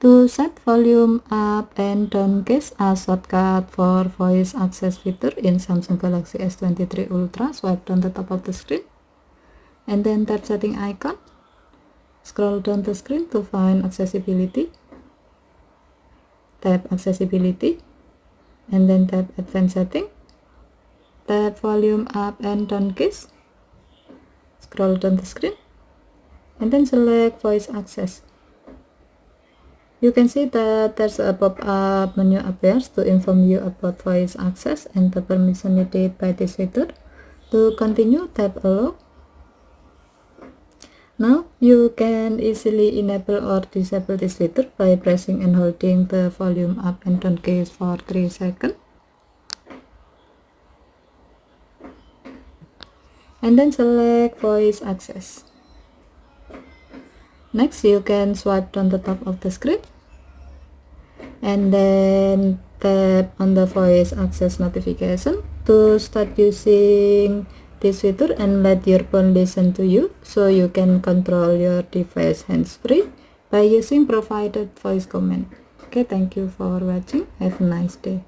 To set volume up and down keys, a shortcut for voice access feature in Samsung Galaxy S23 Ultra, swipe down the top of the screen and then tap setting icon. Scroll down the screen to find accessibility. Tap accessibility and then tap advanced setting. Tap volume up and down keys. Scroll down the screen and then select voice access. You can see that there's a pop-up menu appears to inform you about voice access and the permission needed by this feature. To continue, tap allow. Now you can easily enable or disable this feature by pressing and holding the volume up and down keys for 3 seconds. And then select voice access. Next, you can swipe down the top of the screen and then tap on the voice access notification to start using this feature and let your phone listen to you, so you can control your device hands-free by using provided voice command. Okay, thank you for watching. Have a nice day.